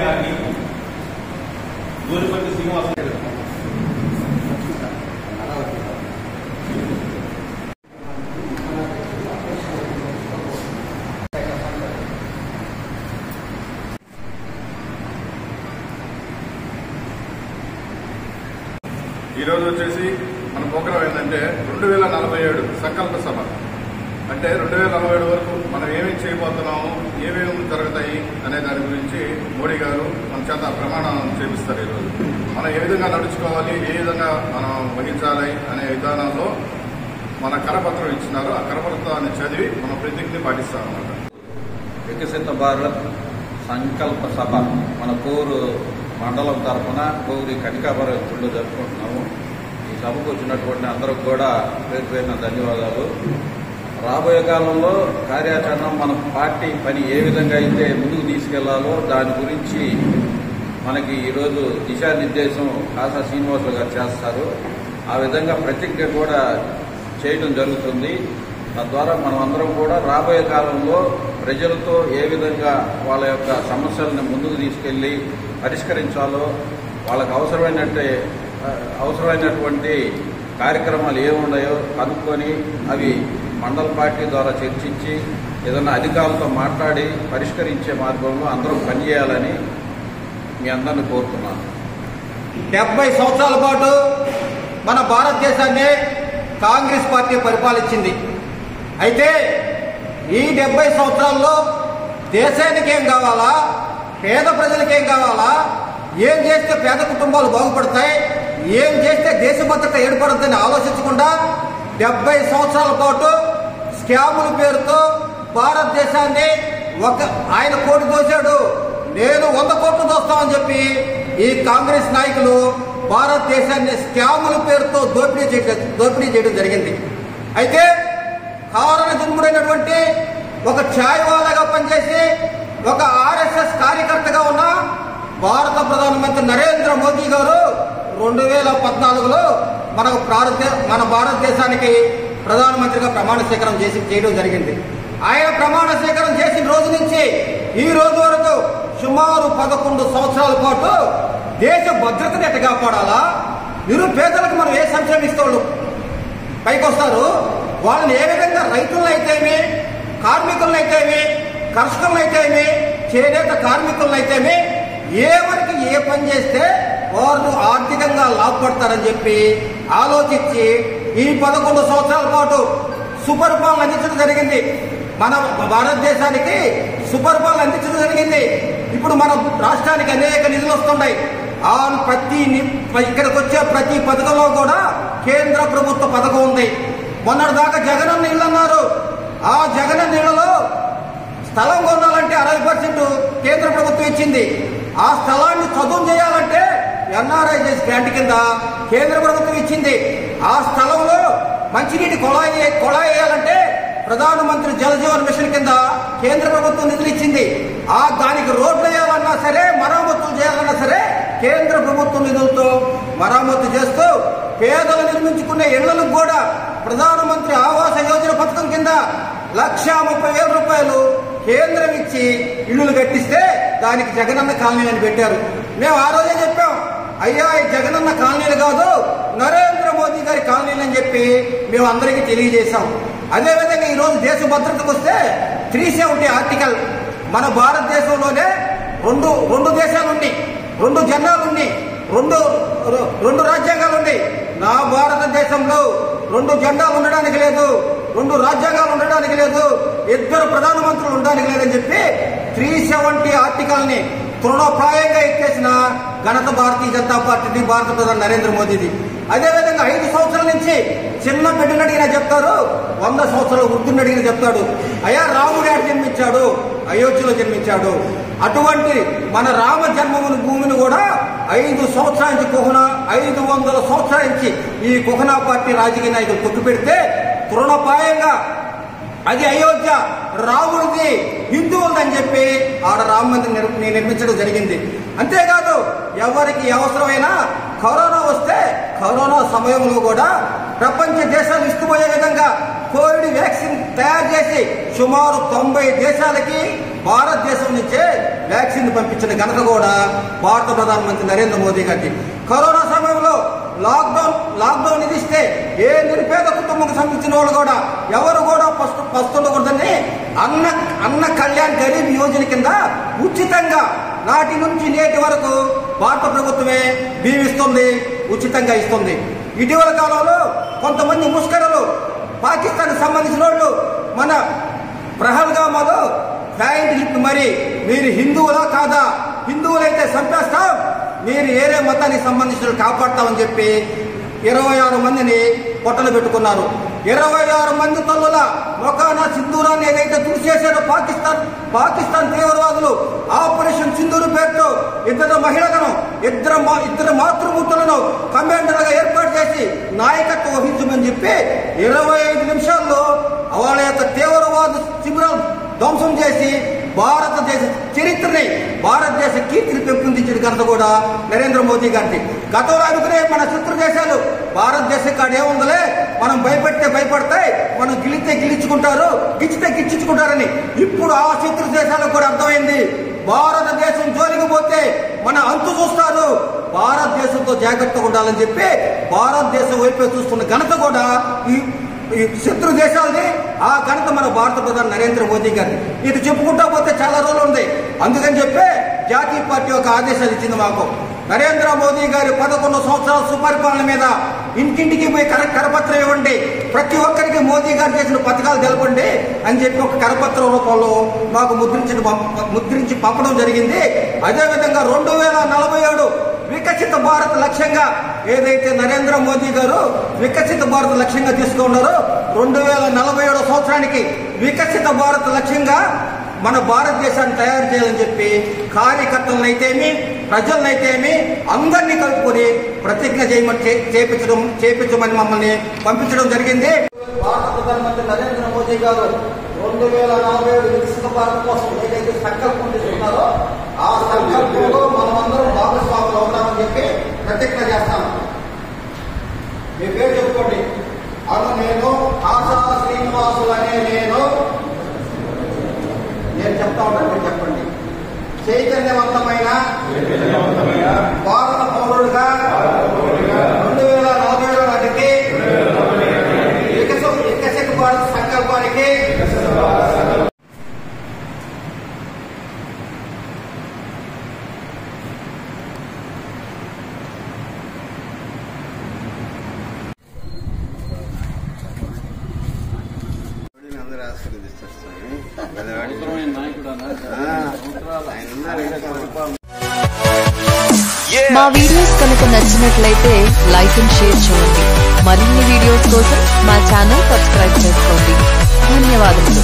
గారిని గోరిపల్లి శ్రీనివాస ఈరోజు వచ్చేసి మన ప్రోగ్రాం ఏంటంటే 2047 సంకల్ప సభ. అంటే 2047 వరకు మనం ఏమేమి చేయబోతున్నాము, ఏమేమి జరుగుతాయి అనే దాని గురించి మోడీ గారు మన చేత ప్రమాణం చేపిస్తారు. ఈరోజు మనం ఏ విధంగా నడుచుకోవాలి, ఏ విధంగా మనం వహించాలి అనే విధానంలో మన కరపత్రం ఇచ్చినారు. ఆ కరపత్రాన్ని చదివి మనం ప్రతిజ్ఞ పాటిస్తాం అన్నమాట. వికసిత భారత్ సంకల్ప సభ మన కోరు మండలం తరఫున కోరి కనికాపురం ఎత్తుల్లో జరుపుకుంటున్నాము. ఈ సభకు వచ్చినటువంటి అందరికి కూడా పేరు పేరున ధన్యవాదాలు. రాబోయే కాలంలో కార్యాచరణ మన పార్టీ పని ఏ విధంగా అయితే ముందుకు తీసుకెళ్లాలో దాని గురించి మనకి ఈరోజు దిశానిర్దేశం కాసా శ్రీనివాసులు గారు చేస్తారు. ఆ విధంగా ప్రతిజ్ఞ కూడా చేయడం జరుగుతుంది. తద్వారా మనం అందరం కూడా రాబోయే కాలంలో ప్రజలతో ఏ విధంగా వాళ్ళ యొక్క సమస్యలను ముందుకు తీసుకెళ్లి పరిష్కరించాలో, వాళ్ళకు అవసరమైనటువంటి కార్యక్రమాలు ఏమున్నాయో కనుక్కొని అవి మండల పార్టీ ద్వారా చర్చించి ఏదైనా అధికారులతో మాట్లాడి పరిష్కరించే మార్గంలో అందరూ పనిచేయాలని మీ అందరిని కోరుతున్నాను. 70 సంవత్సరాల పాటు మన భారతదేశాన్ని కాంగ్రెస్ పార్టీ పరిపాలించింది. అయితే ఈ 70 సంవత్సరాల్లో దేశానికి ఏం కావాలా, పేద ప్రజలకు ఏం కావాలా, ఏం చేస్తే పేద కుటుంబాలు బాగుపడతాయి, ఏం చేస్తే దేశ భద్రత ఏర్పడుతుందని ఆలోచించకుండా 70 సంవత్సరాల పాటు స్కాముల పేరుతో భారతదేశాన్ని ఆయన కోటి దోశాడు, నేను 100 కోట్లు దోస్తామని చెప్పి ఈ కాంగ్రెస్ నాయకులు భారతదేశాన్ని స్కాముల పేరుతో దోపిడీ చేయడం జరిగింది. అయితే కారణ జన్ముడైనటువంటి ఒక ఛాయ్వాలాగా పనిచేసి ఒక ఆర్ఎస్ఎస్ కార్యకర్తగా ఉన్న భారత ప్రధానమంత్రి నరేంద్ర మోదీ గారు 2014లో మన భారతదేశానికి ప్రధానమంత్రిగా ప్రమాణ స్వీకారం చేయడం జరిగింది. ఆయన ప్రమాణ స్వీకారం చేసిన రోజు నుంచి ఈ రోజు వరకు సుమారు 11 సంవత్సరాల పాటు దేశ భద్రతను ఎట్ట కాపాడాలా, నిరుపేదలకు మనం ఏ సంక్షేమం ఇస్తాడు పైకొస్తారు, వాళ్ళని ఏ విధంగా రైతులనైతేమి, కార్మికులనైతేమి, కర్షకులనైతేమి, చేనేత కార్మికులనైతేమి ఎవరికి ఏ పని చేస్తే వారు ఆర్థికంగా లాభపడతారని చెప్పి ఆలోచించి ఈ 11 సంవత్సరాల పాటు సుపరిపాలన అందించడం జరిగింది. మన భారతదేశానికి సుపరిపాలన అందించడం జరిగింది. ఇప్పుడు మన రాష్ట్రానికి అనేక నిధులు వస్తున్నాయి. ఇక్కడికి వచ్చే ప్రతి పథకంలో కూడా కేంద్ర ప్రభుత్వ పథకం ఉంది. మొన్నటిదాకా జగనన్న ఇళ్ళు అన్నారు. ఆ జగనన్న ఇళ్లలో స్థలం కొనాలంటే 60% కేంద్ర ప్రభుత్వం ఇచ్చింది. ఆ స్థలాన్ని చదువు చేయాలంటే ఎన్ఆర్ఐజెస్ గ్రాంట్ కింద కేంద్ర ప్రభుత్వం ఇచ్చింది. ఆ స్థలంలో మంచినీటి కొళాయి వేయాలంటే ప్రధానమంత్రి జలజీవన్ మిషన్ కింద కేంద్ర ప్రభుత్వం నిధులు ఇచ్చింది. దానికి రోడ్లు వేయాలన్నా సరే, మరమ్మతులు చేయాలన్నా సరే కేంద్ర ప్రభుత్వం నిధులతో మరమ్మతు చేస్తూ పేదలు నిర్మించుకునే ఇళ్లకు కూడా ప్రధానమంత్రి ఆవాస యోజన పథకం కింద 1,30,000 రూపాయలు కేంద్రం ఇచ్చి ఇళ్లు కట్టిస్తే దానికి జగనన్న కాలనీలని పెట్టారు. మేము ఆ రోజే చెప్పాం, అయ్యా ఈ జగనన్న కాలనీలు కాదు నరేంద్ర మోదీ గారి కాలనీలు అని చెప్పి మేము అందరికీ తెలియజేశాం. అదేవిధంగా ఈరోజు దేశ భద్రతకు వస్తే 370 ఆర్టికల్ మన భారతదేశంలోనే రెండు దేశాలున్నాయి, 2 జెండాలున్నాయి, రెండు రాజ్యాంగాలున్నాయి. నా భారతదేశంలో 2 జెండాలు ఉండడానికి లేదు, 2 రాజ్యాంగాలు ఉండడానికి లేదు, 2 ప్రధానమంత్రులు ఉండడానికి లేదని చెప్పి 370 ఆర్టికల్ని తృణప్రాయంగా ఎక్కేసిన ఘనత భారతీయ జనతా పార్టీని, భారత ప్రధాని నరేంద్ర మోదీది. అదేవిధంగా 5 సంవత్సరాల నుంచి చిన్న బిడ్డను అడిగినా చెప్తారు, 100 సంవత్సరాల వృద్ధుని అడిగినా చెప్తాడు, అయ్యా రాముడు ఎక్కడ జన్మించాడు, అయోధ్యలో జన్మించాడు. అటువంటి మన రామ జన్మభూమిని కూడా 5 సంవత్సరాల నుంచి 500 సంవత్సరాల నుంచి ఈ కుహనా పార్టీ రాజకీయ నాయకులు తొక్కి పెడితే తృణప్రాయంగా అది అయోధ్య రాముడిది, హిందువులదని చెప్పి ఆడ రామ మందిరం నిర్మించడం జరిగింది. అంతేకాదు ఎవరికి అవసరమైనా కరోనా వస్తే కరోనా సమయంలో కూడా ప్రపంచ దేశాలు ఇష్టపోయే విధంగా కోవిడ్ వ్యాక్సిన్ తయారు చేసి సుమారు 90 దేశాలకి భారతదేశం నుంచే వ్యాక్సిన్ తిరిగి పంపించిన ఘనత కూడా భారత ప్రధానమంత్రి నరేంద్ర మోదీ గారికి. కరోనా సమయంలో లాక్డౌన్ విధిస్తే ఏ నిరుపేద కుటుంబంకి సంబంధించిన వాళ్ళు కూడా ఎవరు కూడా పస్తుండకూడదని అన్న కళ్యాణ్ గరీబ్ యోజన కింద ఉచితంగా నాటి నుంచి నేటి వరకు భారత ప్రభుత్వమే బియ్యం ఉచితంగా ఇస్తుంది. ఇటీవల కాలంలో కొంతమంది ముష్కరులు పాకిస్తాన్ సంబంధించిన వాళ్ళు మన ప్రహల్గామాలో ప్యాంట్ లిప్పి మరి మీరు హిందువులా కాదా, హిందువులైతే చంపేస్తాం, మీరు ఏరే మతానికి సంబంధించిన కాపాడతామని చెప్పి 26 మందిని పొట్టలు పెట్టుకున్నారు. 26 మంది తల్లుల మొకాన సింధూరాన్ని ఏదైతే తుడిచేశారో పాకిస్తాన్ తీవ్రవాదులు ఆపరేషన్ సింధూరు పేరుతో ఇద్దరు మహిళలను ఇద్దరు మాతృమూర్తులను కమాండర్లుగా ఏర్పాటు చేసి నాయకత్వం వహించమని చెప్పి 25 నిమిషాల్లో వాళ్ళ యొక్క తీవ్రవాద శిబిరాలు ధ్వంసం చేసి భారతదేశ చరిత్రని భారతదేశ కీర్తిని పెంపొందించిన ఘనత కూడా నరేంద్ర మోదీ గారికి. గతంలో అనుకునే మన శత్రు దేశాలు భారతదేశం కాడ ఏముందలే, మనం భయపెడితే భయపడతాయి, మనం గిలితే గిలించుకుంటారు, గిచ్చితే గిచ్చుకుంటారని. ఇప్పుడు ఆ శత్రు దేశాలకు కూడా అర్థమైంది, భారతదేశం జోలికి పోతే మన అంతు చూస్తారు, భారతదేశంతో జాగ్రత్తగా ఉండాలని చెప్పి భారతదేశం వైపే చూస్తున్న ఘనత కూడా ఈ శత్రు దేశాలది. ఆ ఘనత మన భారత ప్రధాని నరేంద్ర మోదీ గారిని. ఇది చెప్పుకుంటా పోతే చాలా రోజులు ఉంది. అందుకని చెప్పి జాతీయ పార్టీ ఒక ఆదేశాలు ఇచ్చింది మాకు. నరేంద్ర మోదీ గారి 11 సంవత్సరాల సుపరిపాలన మీద ఇంటింటికి పోయి కరపత్రం ఇవ్వండి, ప్రతి ఒక్కరికి మోదీ గారు చేసిన పథకాలు తెలపండి అని చెప్పి ఒక కరపత్రం రూపంలో మాకు ముద్రించి పంపడం జరిగింది. అదేవిధంగా 2047 వికసిత భారత్ లక్ష్యంగా ఏదైతే నరేంద్ర మోదీ గారు వికసిత భారత్ లక్ష్యంగా తీసుకున్నారో 2047 సంవత్సరానికి వికసిత భారత్ లక్ష్యంగా మన భారతదేశాన్ని తయారు చేయాలని చెప్పి కార్యకర్తలనైతేమి ప్రజలనైతేమి అందరినీ కలుపుకొని ప్రతిజ్ఞ చేపించమని మమ్మల్ని పంపించడం జరిగింది. భారత ప్రధానమంత్రి నరేంద్ర మోదీ గారు 2047 వికసిత భారత్ కోసం ఏదైతే సంకల్పం తీసుకున్నారో ఆ సంకల్పంలో మనమందరం భాగస్వాములు అవుతామని చెప్పి ప్రతిజ్ఞ చేస్తాను. మీ పేరు చెప్పుకోండి. నేను ఆశా శ్రీనివాసులు అనే నేను చెప్తా ఉంటాను, మీరు చెప్పండి. చైతన్యవంతమైన భారత పౌరుడుగా 2047 నాటికి వికసిత భారత్ సంకల్పానికి మా వీడియోస్ కనుక నచ్చినట్లయితే లైక్ అండ్ షేర్ చేయండి. మరిన్ని వీడియోస్ కోసం మా ఛానల్ సబ్స్క్రైబ్ చేసుకోండి. ధన్యవాదములు.